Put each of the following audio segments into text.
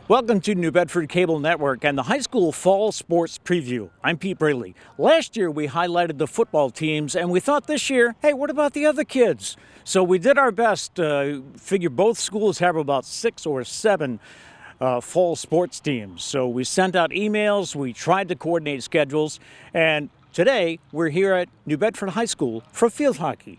Welcome to New Bedford Cable Network and the high school fall sports preview. I'm Pete Braley. Last year we highlighted the football teams and we thought this year, hey, what about the other kids? So we did our best. Figure both schools have about 6 or 7 fall sports teams. So we sent out emails, we tried to coordinate schedules, and today we're here at New Bedford High School for field hockey.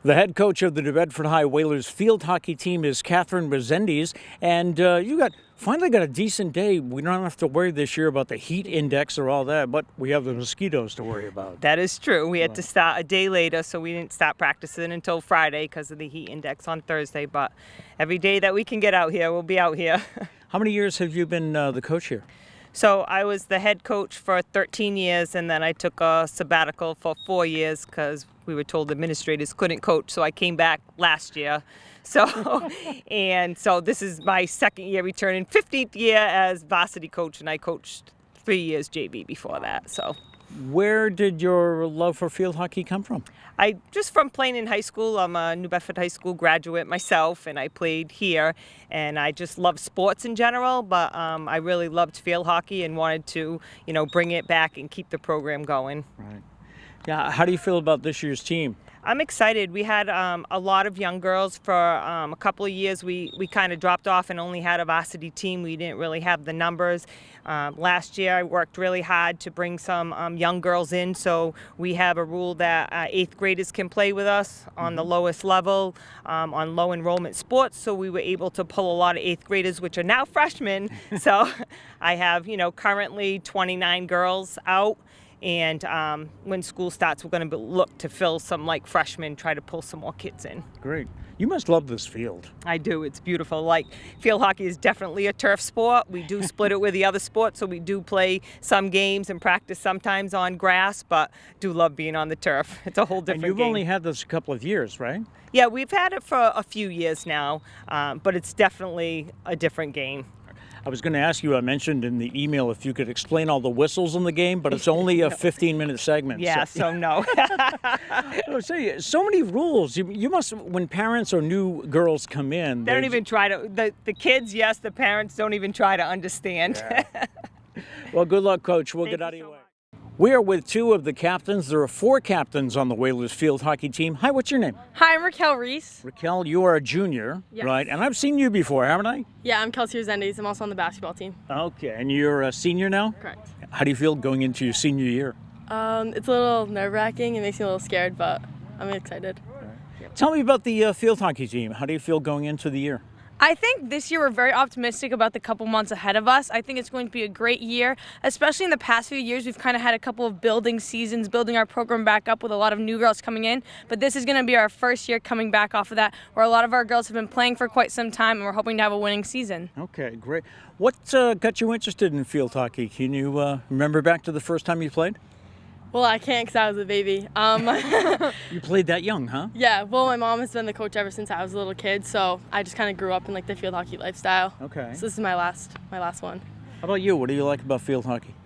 The head coach of the New Bedford High Whalers field hockey team is Katherine Rezendes, and you finally got a decent day. We don't have to worry this year about the heat index or all that, but we have the mosquitoes to worry about. That is true. We had to start a day later, so we didn't start practicing until Friday because of the heat index on Thursday, but every day that we can get out here, we'll be out here. How many years have you been the coach here? So I was the head coach for 13 years, and then I took a sabbatical for 4 years because we were told administrators couldn't coach, so I came back last year. So this is my second year returning, 15th year as varsity coach, and I coached 3 years JV before that. So where did your love for field hockey come from? Just from playing in high school. I'm a New Bedford High School graduate myself, and I played here, and I just love sports in general, but I really loved field hockey and wanted to, bring it back and keep the program going. Right. Yeah, how do you feel about this year's team? I'm excited. We had a lot of young girls for a couple of years. We kind of dropped off and only had a varsity team. We didn't really have the numbers. Last year I worked really hard to bring some young girls in, so we have a rule that 8th graders can play with us on the lowest level on low enrollment sports, so we were able to pull a lot of 8th graders, which are now freshmen. So I have, currently 29 girls out. And when school starts, we're going to look to fill some freshmen, try to pull some more kids in. Great. You must love this field. I do. It's beautiful. Field hockey is definitely a turf sport. We do split it with the other sports, so we do play some games and practice sometimes on grass, but do love being on the turf. It's a whole different game. And you've only had this a couple of years, right? Yeah, we've had it for a few years now, but it's definitely a different game. I was going to ask you, I mentioned in the email if you could explain all the whistles in the game, but it's only a 15-minute segment. Yeah, so no. So many rules. You must, when parents or new girls come in. They don't even try to, the kids, yes, the parents don't even try to understand. Yeah. Well, good luck, Coach. We'll get out of your way. We are with 2 of the captains. There are 4 captains on the Whalers field hockey team. Hi, what's your name? Hi, I'm REIS. Raquel, you are a junior, yes. Right? And I've seen you before, haven't I? Yeah, I'm KELSEY Rezendes. I'm also on the basketball team. Okay, and you're a senior now? Correct. How do you feel going into your senior year? It's a little nerve-wracking. It makes me a little scared, but I'm excited. Right. Tell me about the field hockey team. How do you feel going into the year? I think this year we're very optimistic about the couple months ahead of us. I think it's going to be a great year, especially in the past few years. We've kind of had a couple of building seasons, building our program back up with a lot of new girls coming in. But this is going to be our first year coming back off of that, where a lot of our girls have been playing for quite some time, and we're hoping to have a winning season. Okay, great. What got you interested in field hockey? Can you remember back to the first time you played? Well, I can't because I was a baby. You played that young, huh? Yeah, well, my mom has been the coach ever since I was a little kid, so I just kind of grew up in the field hockey lifestyle. Okay. So this is my last one. How about you? What do you like about field hockey?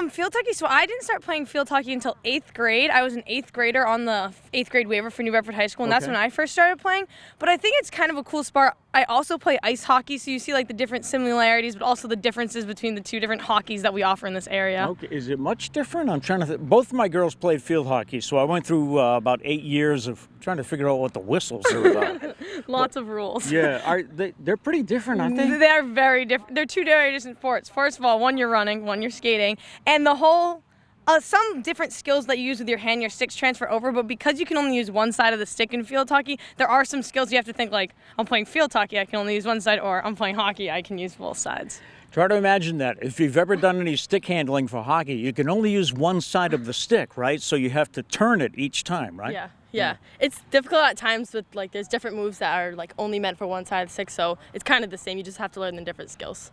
Field hockey, so I didn't start playing field hockey until 8th grade. I was an 8th grader on the 8th grade waiver for New Bedford High School, and that's when I first started playing. But I think it's kind of a cool sport. I also play ice hockey, so you see the different similarities, but also the differences between the 2 different hockeys that we offer in this area. Okay, is it much different? I'm trying to think. Both of my girls played field hockey, so I went through about 8 years of trying to figure out what the whistles are about. Lots of rules. Yeah, they're pretty different, aren't they? They're very different. They're 2 very different sports. First of all, one you're running, one you're skating, and the whole some different skills that you use with your hand, your sticks transfer over, but because you can only use one side of the stick in field hockey, there are some skills you have to think I'm playing field hockey, I can only use one side, or I'm playing hockey, I can use both sides. Try to imagine that. If you've ever done any stick handling for hockey, you can only use one side of the stick, right? So you have to turn it each time, right? Yeah. It's difficult at times with there's different moves that are only meant for one side of the stick, so it's kind of the same. You just have to learn the different skills.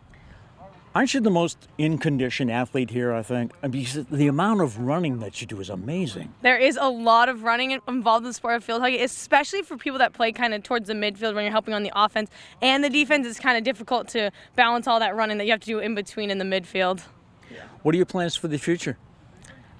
Aren't you the most in-condition athlete here, I think? Because the amount of running that you do is amazing. There is a lot of running involved in the sport of field hockey, especially for people that play kind of towards the midfield when you're helping on the offense. And the defense is kind of difficult to balance all that running that you have to do in between in the midfield. What are your plans for the future?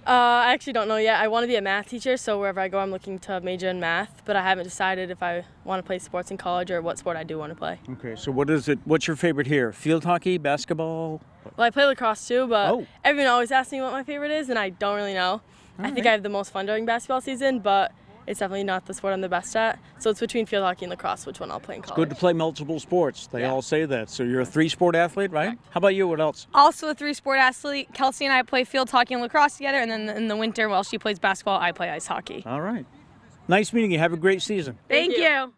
I actually don't know yet. I want to be a math teacher, so wherever I go, I'm looking to major in math, but I haven't decided if I want to play sports in college or what sport I do want to play. Okay, so what's your favorite here? Field hockey, basketball? Well, I play lacrosse too, but Oh. everyone always asks me what my favorite is, and I don't really know. I think right. I have the most fun during basketball season, but it's definitely not the sport I'm the best at. So it's between field hockey and lacrosse, which one I'll play in college. Good to play multiple sports. They Yeah. all say that. So you're a 3-sport athlete, right? How about you? What else? Also a 3-sport athlete. Kelsey and I play field hockey and lacrosse together, and then in the winter, while she plays basketball, I play ice hockey. All right. Nice meeting you. Have a great season. Thank you.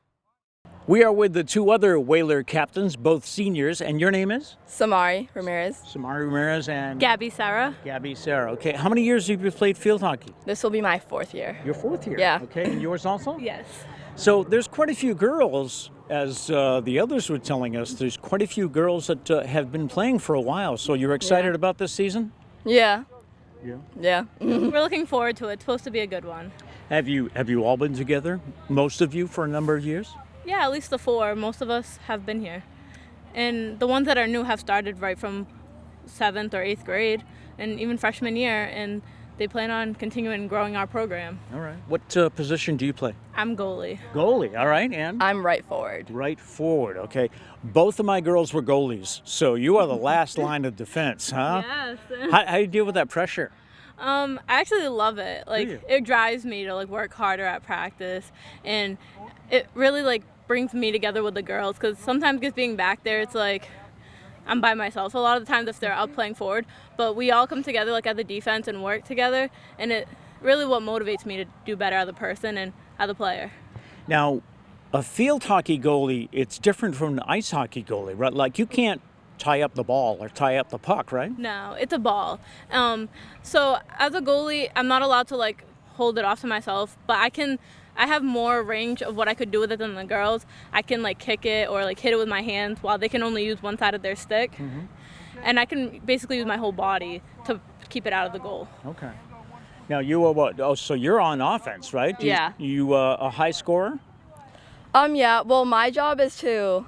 We are with the 2 other Whaler captains, both seniors, and your name is? SAMARI, RAMIREZ. SAMARI Ramirez and GABBY, SERRA. GABBY, SERRA. Okay, how many years have you played field hockey? This will be my 4th year. Your 4th year. Yeah. Okay, and yours also? Yes. So there's quite a few girls, as the others were telling us, there's quite a few girls that have been playing for a while. So you're excited about this season? Yeah. Yeah. Yeah. We're looking forward to it. It's supposed to be a good one. Have you all been together, most of you, for a number of years? Yeah, at least the 4. Most of us have been here. And the ones that are new have started right from 7th or 8th grade and even freshman year, and they plan on continuing growing our program. All right. What position do you play? I'm goalie. Goalie, all right, and? I'm right forward. Right forward, okay. Both of my girls were goalies, so you are the last line of defense, huh? Yes. How do you deal with that pressure? I actually love it. Like, you? it drives me to work harder at practice, and it really brings me together with the girls, because sometimes just being back there, it's like I'm by myself a lot of the times if they're out playing forward, but we all come together at the defense and work together, and it really what motivates me to do better as a person and as a player. Now, a field hockey goalie, it's different from an ice hockey goalie, right? Like, you can't tie up the ball or tie up the puck, right? No, it's a ball. So as a goalie, I'm not allowed to hold it off to myself, but I have more range of what I could do with it than the girls. I can kick it or hit it with my hands, while they can only use one side of their stick. Mm-hmm. And I can basically use my whole body to keep it out of the goal. Okay. Now, you are what? Oh, so you're on offense, right? Yeah. You a high scorer? Yeah, well, my job is to,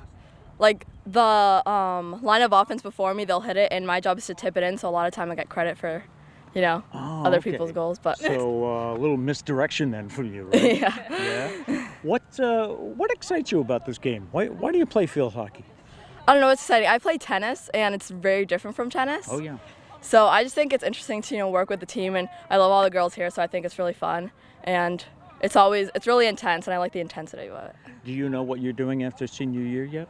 the line of offense before me, they'll hit it, and my job is to tip it in, so a lot of time I get credit for, other okay. people's goals, but... So a little misdirection then for you, right? Yeah. Yeah. What excites you about this game? Why do you play field hockey? I don't know, it's exciting. I play tennis, and it's very different from tennis. Oh, yeah. So I just think it's interesting to, work with the team, and I love all the girls here, so I think it's really fun. And it's really intense, and I like the intensity of it. Do you know what you're doing after senior year yet?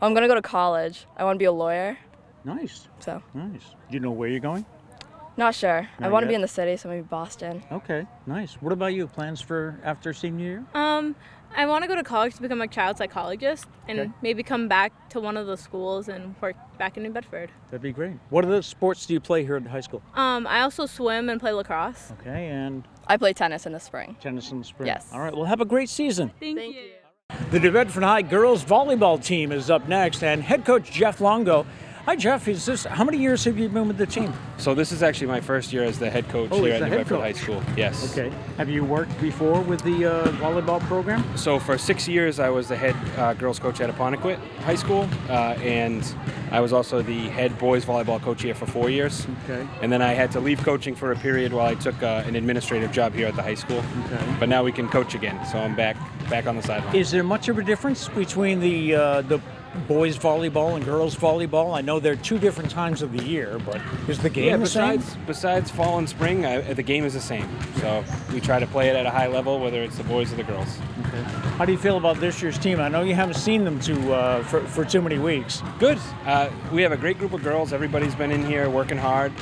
I'm going to go to college. I want to be a lawyer, Nice. so Nice. Do you know where you're going? not sure. I Not want to yet? be in the city, so maybe Boston. Okay, nice. What about you? Plans for after senior year? I want to go to college to become a child psychologist and Okay. maybe come back to one of the schools and work back in New Bedford. That'd be great. What other sports do you play here at high school? I also swim and play lacrosse. Okay, and I play tennis in the spring. tennis in the spring. Yes. All right, well, have a great season. Thank Thank you. The Bedford High girls volleyball team is up next, and head coach Jeff Longo. Hi, Jeff. How many years have you been with the team? So this is actually my first year as the head coach Oh, here as at the New head Bedford coach. High School. Yes. Okay. Have you worked before with the volleyball program? So for 6 years, I was the head girls coach at Apponequet High School, and I was also the head boys volleyball coach here for 4 years. Okay. And then I had to leave coaching for a period while I took an administrative job here at the high school. Okay. But now we can coach again, so I'm back on the sideline. Is there much of a difference between the boys volleyball and girls volleyball? I know they're 2 different times of the year, but is the game the same? Besides fall and spring, the game is the same. So we try to play it at a high level, whether it's the boys or the girls. Okay. How do you feel about this year's team? I know you haven't seen them for too many weeks. Good. We have a great group of girls. Everybody's been in here working hard.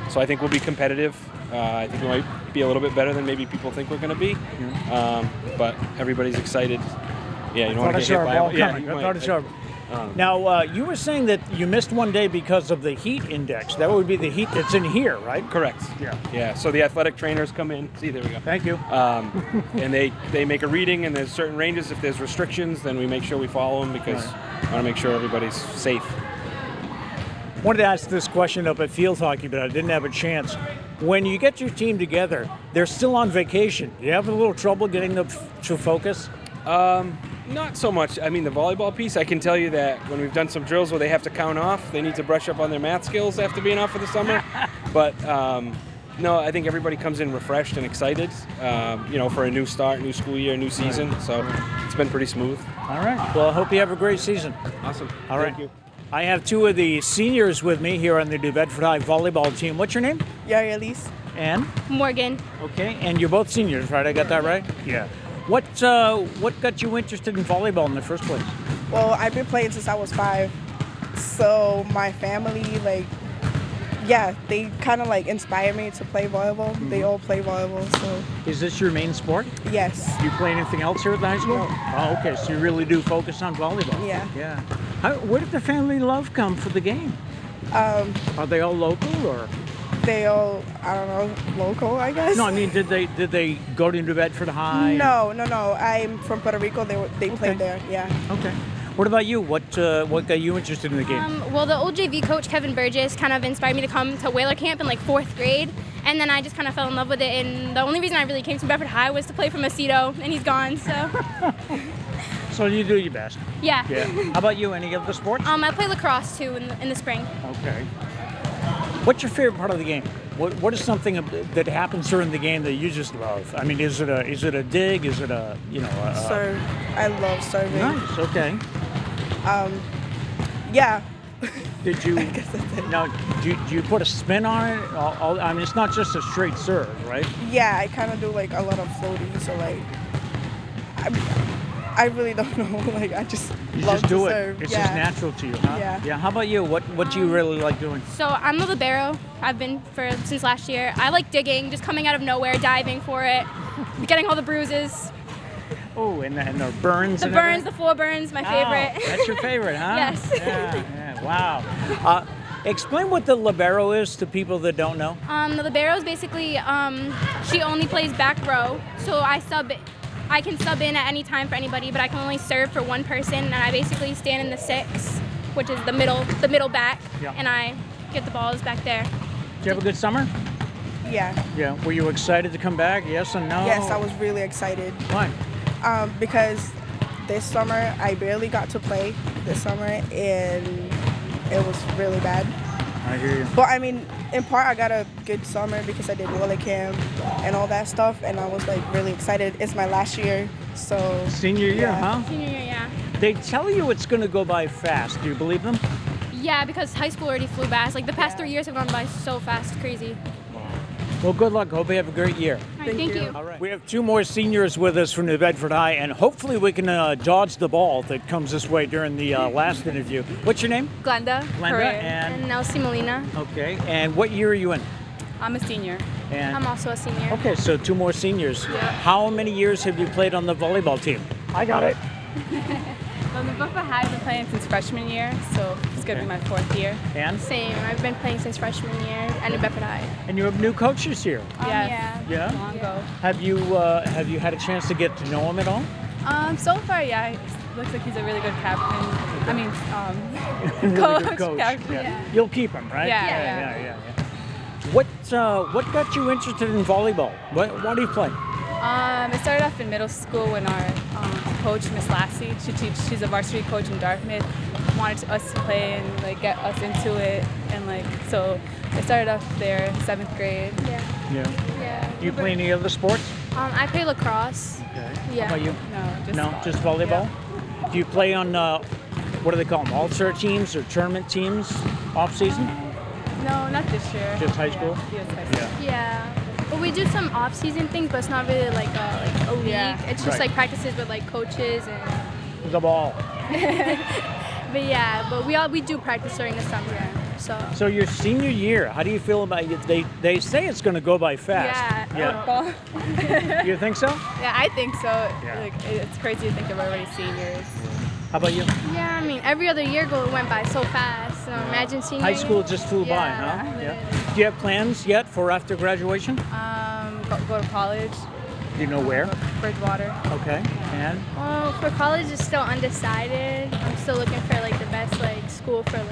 So I think we'll be competitive. I think we might be a little bit better than maybe people think we're going to be. But everybody's excited. Yeah, you don't want to get hit by I thought it's sharp. Now, you were saying that you missed one day because of the heat index. That would be the heat that's in here, right? Correct. Yeah. Yeah. So the athletic trainers come in. See, there we go. Thank you. And they make a reading, and there's certain ranges. If there's restrictions, then we make sure we follow them because I want to make sure everybody's safe. Wanted to ask this question up at field hockey, but I didn't have a chance. When you get your team together, they're still on vacation. Do you have a little trouble getting them to focus? Not so much. I mean, the volleyball piece, I can tell you that when we've done some drills where they have to count off, they need to brush up on their math skills after being off for the summer. But No, I think everybody comes in refreshed and excited, for a new start, new school year, new season. So it's been pretty smooth. All right. Well, I hope you have a great season. Awesome. All right. Thank you. I have two of the seniors with me here on the New Bedford High volleyball team. What's your name? Elise. And? Morgan. Okay. And you're both seniors, right? I got that right? Yeah. What got you interested in volleyball in the first place? Well, I've been playing since I was 5. So my family, they kind of inspired me to play volleyball. Mm-hmm. They all play volleyball, so. Is this your main sport? Yes. Do you play anything else here at the high school? No. Oh, okay. So you really do focus on volleyball? Yeah. Yeah. Where did the family love come for the game? Are they all local or? They all, I don't know, local, I guess. No, I mean, did they go to New Bedford High? No. I'm from Puerto Rico. They played there. Yeah. Okay. What about you? What got you interested in the game? Well, the old JV coach, Kevin Burgess, kind of inspired me to come to Whaler Camp in 4th grade. And then I just kind of fell in love with it. And the only reason I really came to Bedford High was to play for Macedo, and he's gone, so. So you do your best. Yeah. Yeah. How about you? Any other sports? I play lacrosse, too, in the spring. Okay. What's your favorite part of the game? What is something that happens during the game that you just love? I mean, is it a dig? Is it a Serve. I love serving. Nice. Okay. Yeah. Did you? Now, do you put a spin on it? I mean, it's not just a straight serve, right? Yeah, I kind of do a lot of floating. So I really don't know. I just love just do to it. serve. It's yeah. just natural to you, huh? Yeah. Yeah. How about you? What do you really like doing? So I'm the libero. I've been since last year. I like digging, just coming out of nowhere, diving for it, getting all the bruises. Oh, and the burns. The and burns, everything? the 4 burns, my favorite. That's your favorite, huh? Yes. Yeah. Wow. Explain what the libero is to people that don't know. The libero is basically she only plays back row, so I can sub in at any time for anybody, but I can only serve for one person, and I basically stand in the 6, which is the middle back, and I get the balls back there. Did you have a good summer? Yeah. Yeah. Were you excited to come back? Yes and no? Yes, I was really excited. Why? Because this summer I barely got to play this summer, and it was really bad. I hear you. But I mean, in part I got a good summer because I did Whaler Camp and all that stuff, and I was really excited. It's my last year, so. Senior year, huh? Senior year, yeah. They tell you it's going to go by fast. Do you believe them? Yeah, because high school already flew fast. The past 3 years have gone by so fast, crazy. Well, good luck. Hope you have a great year. All right, thank you. All right. We have 2 more seniors with us from New Bedford High, and hopefully we can dodge the ball that comes this way during the last interview. What's your name? Glenda. Glenda. And NELSI Molina. okay. And what year are you in? I'm a senior. And I'm also a senior. okay, so 2 more seniors. Yeah. How many years have you played on the volleyball team? I got it. Well, the Bedford High, I've been playing since freshman year, so it's going to be my 4th year. And? Same. I've been playing since freshman year at New Bedford High. And you have new coaches here. Yes. Yeah? Longo. Have you had a chance to get to know him at all? So far, yeah, it looks like he's a really good captain. I mean, Really good coach. Captain. Yeah. You'll keep him, right? Yeah. What got you interested in volleyball? Why do you play? It started off in middle school when our coach, Miss Lassie, she's a varsity coach in Dartmouth, wanted us to play and get us into it, and so I started off there in 7th grade. Yeah. Do you play any other sports? I play lacrosse. Okay. Yeah. How about you? No, Just volleyball? Yeah. Do you play on, what do they call them, all-star teams or tournament teams off-season? No, not this year. Just high school? Yes, high school. Yeah. But we do some off-season things, but it's not really like a league. Yeah. It's just Right. practices with coaches and. The ball. But we do practice during the summer. So your senior year, how do you feel about it? They say it's going to go by fast. Yeah. You think so? Yeah, I think so. Yeah. It's crazy to think of already seniors. How about you? Yeah, I mean every other year went by so fast. So imagine senior High year. school just flew by, huh? Yeah. Do you have plans yet for after graduation? Go to college. Do you know where? Bridgewater. Okay. And? Well, for college, it's still undecided. I'm still looking for the best school for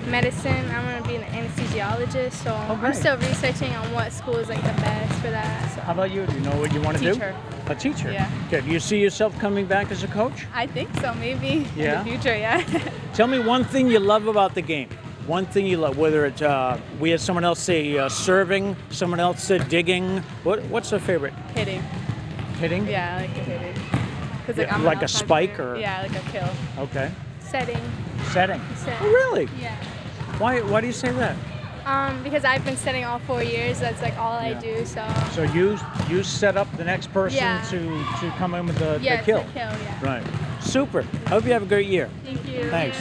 medicine. I want to be an anesthesiologist, so Okay. I'm still researching on what school is the best for that. So. How about you? Do you know what you want to do? Teacher. A teacher? Yeah. Okay. Do you see yourself coming back as a coach? I think so, maybe Yeah? in the future. Yeah. Tell me one thing you love about the game. One thing you love, whether it's, we had someone else say serving, someone else said digging. What's the favorite? Hitting. Hitting? Yeah, I like the hitting. 'Cause, Yeah, I'm an like a outside spike player. or? Yeah, like a kill. Okay. Setting. Setting. Set. Oh, really? Yeah. Why do you say that? Because I've been setting all 4 years. That's like all I do. So. So you set up the next person Yeah. to come in with the Yes, kill. the kill. Yeah. Right. Super. I hope you have a great year. Thank you. Thanks.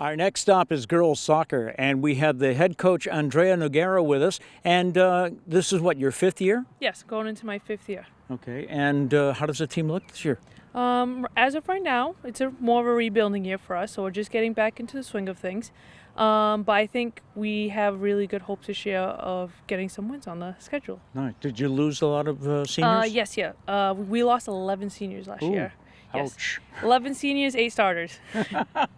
Our next stop is girls soccer, and we have the head coach, Andrea Nogueira, with us. And this is what, your 5th year? Yes, going into my 5th year. Okay. And how does the team look this year? As of right now, it's more of a rebuilding year for us, so we're just getting back into the swing of things. But I think we have really good hopes this year of getting some wins on the schedule. Nice. Did you lose a lot of seniors? Yes, yeah. We lost 11 seniors last Ooh, year. Yes. Ouch. 11 seniors, 8 starters.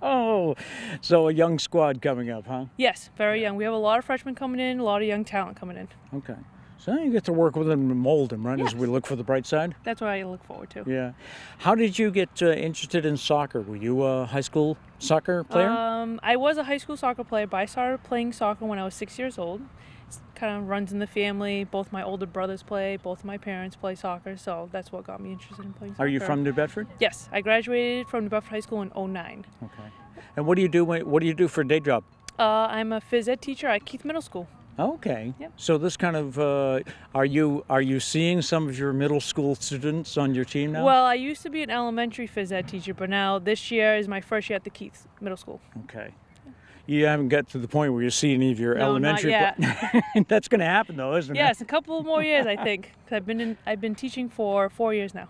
Oh, so a young squad coming up, huh? Yes, very young. We have a lot of freshmen coming in, a lot of young talent coming in. Okay. So you get to work with them and mold them, right, Yes. as we look for the bright side? That's what I look forward to. Yeah. How did you get interested in soccer? Were you a high school soccer player? I was a high school soccer player, but I started playing soccer when I was 6 years old. It kind of runs in the family. Both my older brothers play, both my parents play soccer, so that's what got me interested in playing soccer. Are you from New Bedford? Yes, I graduated from New Bedford High School in 2009. Okay. And what do you do for a day job? I'm a phys ed teacher at Keith Middle School. Okay. Yep. So this kind of are you seeing some of your middle school students on your team now? Well, I used to be an elementary phys ed teacher, but now this year is my first year at the Keith Middle School. Okay. You haven't got to the point where you see any of your No, elementary. not yet. That's going to happen though, isn't it? Yes, a couple more years, I think. 'Cause I've been teaching for 4 years now.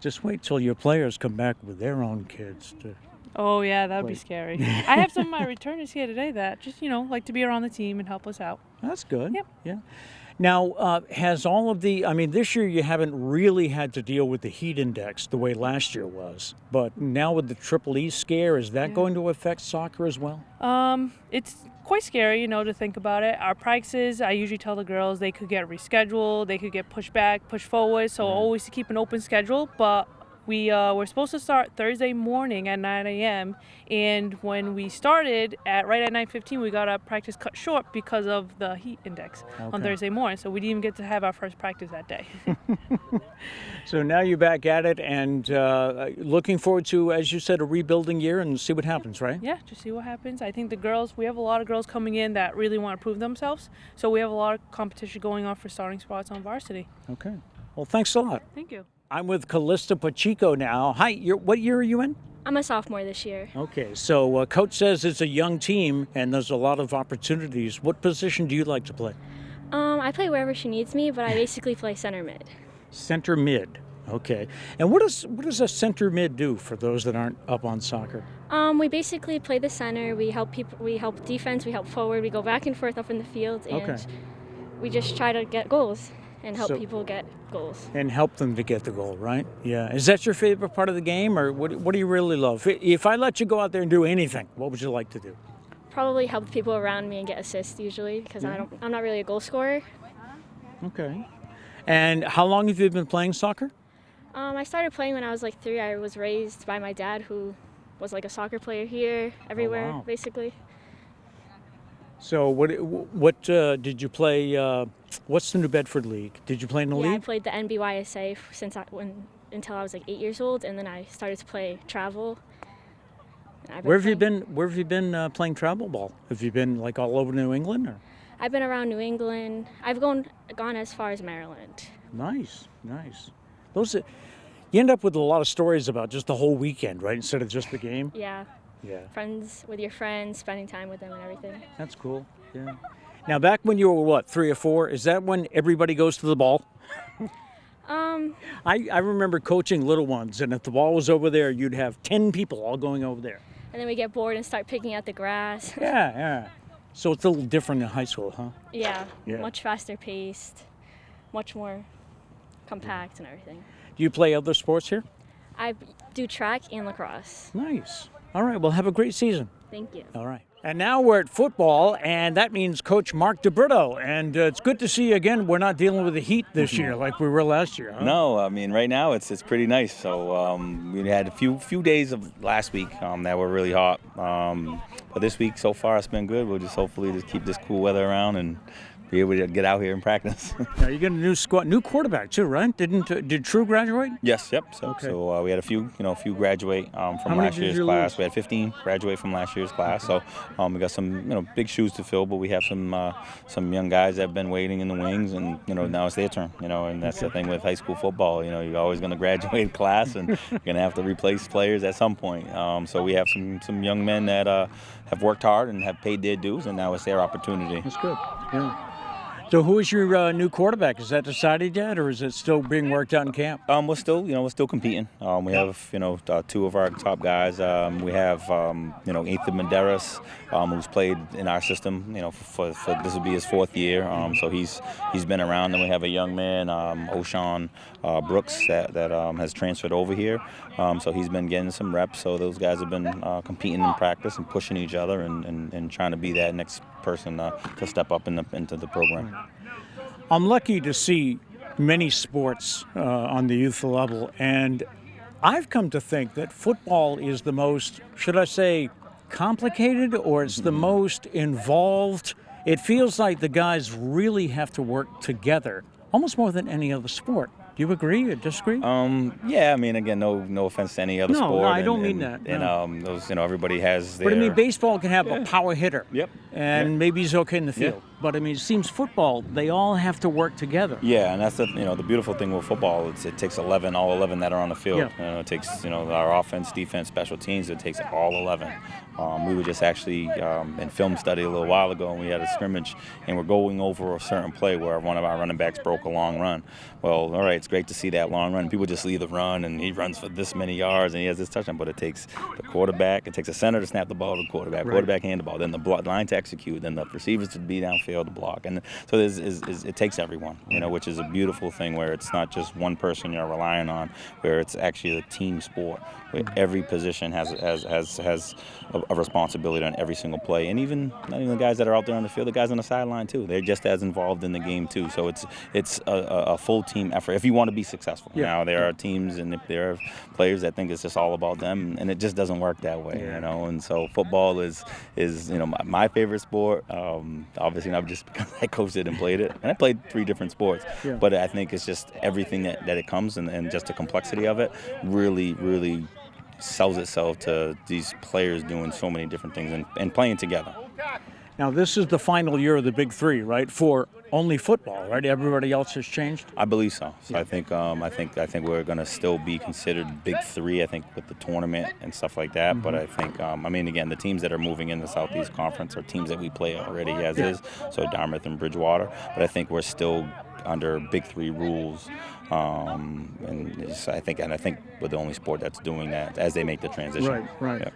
Just wait till your players come back with their own kids. Oh yeah, that would be Wait. scary. I have some of my returners here today that just like to be around the team and help us out. That's good. Yep. Yeah. Now, has all of this year you haven't really had to deal with the heat index the way last year was, but now with the Triple E scare, is that going to affect soccer as well? It's quite scary, to think about it. Our practices, I usually tell the girls they could get rescheduled, they could get pushed back, pushed forward, so always to keep an open schedule, but we're supposed to start Thursday morning at 9 a.m. And when we started right at 9:15, we got our practice cut short because of the heat index on Thursday morning. So we didn't even get to have our first practice that day. So now you're back at it and looking forward to, as you said, a rebuilding year and see what happens, right? Yeah, just see what happens. I think we have a lot of girls coming in that really want to prove themselves. So we have a lot of competition going on for starting spots on varsity. Okay. Well, thanks a lot. Thank you. I'm with Callista Pacheco now. Hi, what year are you in? I'm a sophomore this year. Okay, so Coach says it's a young team and there's a lot of opportunities. What position do you like to play? I play wherever she needs me, but I basically play center mid. Center mid. Okay. And what does a center mid do for those that aren't up on soccer? We basically play the center. We help people. We help defense. We help forward. We go back and forth up in the field, and we just try to get goals and help people get goals. And help them to get the goal, right? Yeah. Is that your favorite part of the game, or what do you really love? If I let you go out there and do anything, what would you like to do? Probably help the people around me and get assists usually, because I'm not really a goal scorer. Okay. And how long have you been playing soccer? I started playing when I was like 3. I was raised by my dad, who was like a soccer player here, everywhere, basically. So what did you play? What's the New Bedford League? Did you play in the league? Yeah, I played the NBYSA until I was like 8 years old, and then I started to play travel. Where have you been playing travel ball? Have you been like all over New England? Or? I've been around New England. I've gone as far as Maryland. Nice. You end up with a lot of stories about just the whole weekend, right? Instead of just the game. Yeah. Yeah. Friends with your friends, spending time with them and everything. That's cool. Yeah. Now, back when you were what, 3 or 4? Is that when everybody goes to the ball? I remember coaching little ones, and if the ball was over there, you'd have 10 people all going over there. And then we get bored and start picking at the grass. Yeah. So it's a little different in high school, huh? Yeah. Much faster paced, much more compact and everything. Do you play other sports here? I do track and lacrosse. Nice. All right, well, have a great season. Thank you. All right. And now we're at football, and that means Coach Mark DeBrito. And it's good to see you again. We're not dealing with the heat this year like we were last year. Huh? No, I mean, right now it's pretty nice. So we had a few days of last week that were really hot. But this week so far it's been good. We'll just hopefully just keep this cool weather around and be able to get out here and practice. Now you got a new quarterback too, right? Did True graduate? Yes, yep. So, okay. So we had a few graduate from last year's class. We had 15 graduate from last year's class. So we got some big shoes to fill, but we have some young guys that have been waiting in the wings, and now it's their turn. And that's the thing with high school football. You're always going to graduate class, and you're going to have to replace players at some point. So we have some young men that have worked hard and have paid their dues, and now it's their opportunity. That's good. Yeah. So who is your new quarterback? Is that decided yet, or is it still being worked out in camp? We're still competing. We have two of our top guys. We have Ethan Medeiros, who's played in our system. For this will be his fourth year. So he's been around. And we have a young man, O'Shawn Brooks, that has transferred over here. So he's been getting some reps. So those guys have been competing in practice and pushing each other and trying to be that next person to step up into the program. I'm lucky to see many sports on the youth level, and I've come to think that football is the most, should I say, complicated, or it's the most involved. It feels like the guys really have to work together, almost more than any other sport. Do you agree or disagree? Yeah, I mean, again, no offense to any other sport. No, I don't mean that. And those, everybody has their... But I mean, baseball can have a power hitter. Yep. And maybe he's okay in the field. Yeah. But I mean, it seems football, they all have to work together. Yeah, and that's the beautiful thing with football. It takes all 11 that are on the field. Yeah. It takes our offense, defense, special teams. It takes all 11. We were just actually in film study a little while ago, and we had a scrimmage, and we're going over a certain play where one of our running backs broke a long run. Well, all right, it's great to see that long run. People just leave the run, and he runs for this many yards, and he has this touchdown. But it takes the quarterback, it takes a center to snap the ball to the quarterback, quarterback hand the ball, then the line to execute, then the receivers to be downfield to block. And so it takes everyone, which is a beautiful thing where it's not just one person you're relying on, where it's actually a team sport, where every position has a responsibility on every single play. And not even the guys that are out there on the field, the guys on the sideline too, they're just as involved in the game too. So it's a full team effort if you want to be successful. Yeah. Now there are teams and if there are players that think it's just all about them, and it just doesn't work that way, And so football is my favorite sport. Obviously not just because I coached it and played it, and I played 3 different sports. Yeah. But I think it's just everything that it comes and just the complexity of it really sells itself to these players doing so many different things and playing together. Now this is the final year of the Big Three, right? For only football, right? Everybody else has changed. I believe so. So I think we're going to still be considered Big Three. I think with the tournament and stuff like that. Mm-hmm. But I think again, the teams that are moving in the Southeast Conference are teams that we play already as is. So Dartmouth and Bridgewater. But I think we're still under Big Three rules. I think we're the only sport that's doing that as they make the transition. Right. Yeah.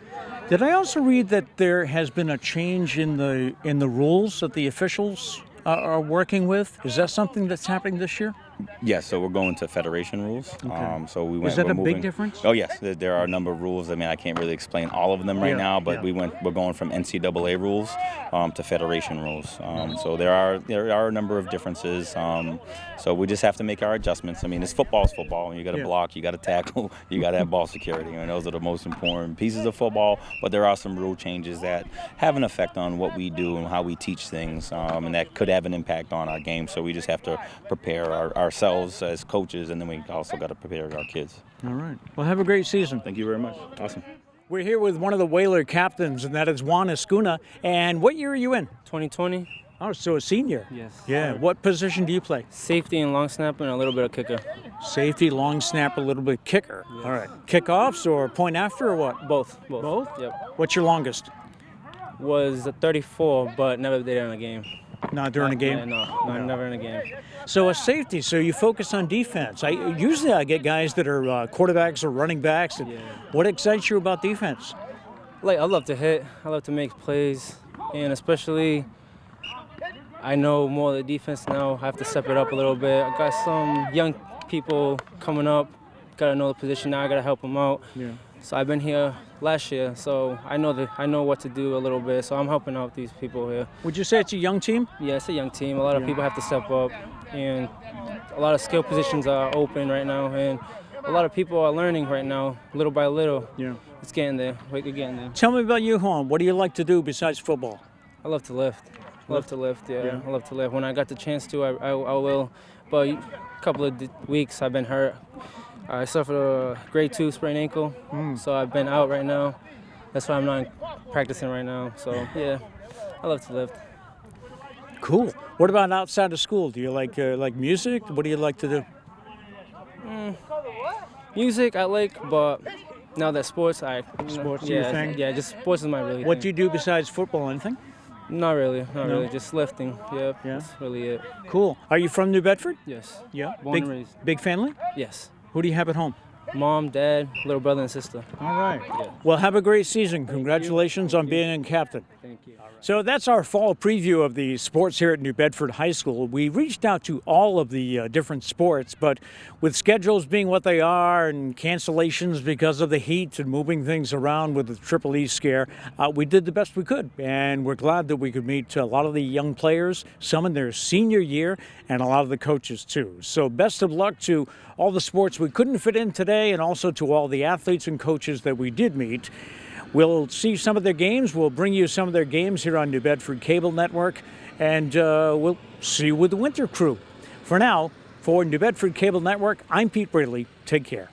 Did I also read that there has been a change in the rules that the officials are working with? Is that something that's happening this year? Yes, so we're going to federation rules. Okay. So we went. Is that a big difference? Oh yes, there are a number of rules. I mean, I can't really explain all of them right now, but we're going from NCAA rules to federation rules. So there are a number of differences. So we just have to make our adjustments. I mean, football's football. You got to block, you got to tackle, you got to have ball security. And those are the most important pieces of football. But there are some rule changes that have an effect on what we do and how we teach things, and that could have an impact on our game. So we just have to prepare ourselves as coaches, and then we also got to prepare our kids. All right. Well, have a great season. Thank you very much. Awesome. We're here with one of the Whaler captains, and that is Juan Escuna. And what year are you in? 2020. Oh, so a senior. Yes. Yeah. What position do you play? Safety and long snapper and a little bit of kicker. Safety, long snapper, a little bit of kicker. Yes. All right. Kickoffs or point after or what? Both. Both? Yep. What's your longest? Was 34, but never did it in a game. Not during a game? Yeah, no, never in a game. So a safety, so you focus on defense. Usually I get guys that are quarterbacks or running backs. And what excites you about defense? I love to hit. I love to make plays. And especially, I know more of the defense now. I have to step it up a little bit. I got some young people coming up. Got to know the position now. I got to help them out. Yeah. So I've been here last year, so I know what to do a little bit. So I'm helping out these people here. Would you say it's a young team? Yeah, it's a young team. A lot of people have to step up, and a lot of skill positions are open right now, and a lot of people are learning right now, little by little. Yeah. It's getting there. We're getting there. Tell me about you, Home. What do you like to do besides football? I love to lift. I love to lift, yeah. I love to lift. When I got the chance to, I will. But a couple of weeks I've been hurt. I suffered a grade 2 sprained ankle, so I've been out right now. That's why I'm not practicing right now. So, yeah, I love to lift. Cool. What about outside of school? Do you like music? What do you like to do? Music I like, but now that sports, Sports is your thing? Yeah, just sports is my really What thing. do you do besides football? Anything? Not really, not No? really. Just lifting. Yeah, Yeah. that's really it. Cool. Are you from New Bedford? Yes. Yeah. Born Big, and raised. big family? Yes. Who do you have at home? Mom, dad, little brother and sister. All right. Well, have a great season. Congratulations on being a captain. Thank you. So that's our fall preview of the sports here at New Bedford High School. We reached out to all of the different sports, but with schedules being what they are and cancellations because of the heat and moving things around with the Triple E scare, we did the best we could. And we're glad that we could meet a lot of the young players, some in their senior year, and a lot of the coaches too. So best of luck to all the sports we couldn't fit in today, and also to all the athletes and coaches that we did meet. We'll see some of their games. We'll bring you some of their games here on New Bedford Cable Network, and we'll see you with the winter crew. For now, for New Bedford Cable Network, I'm Pete Braley. Take care.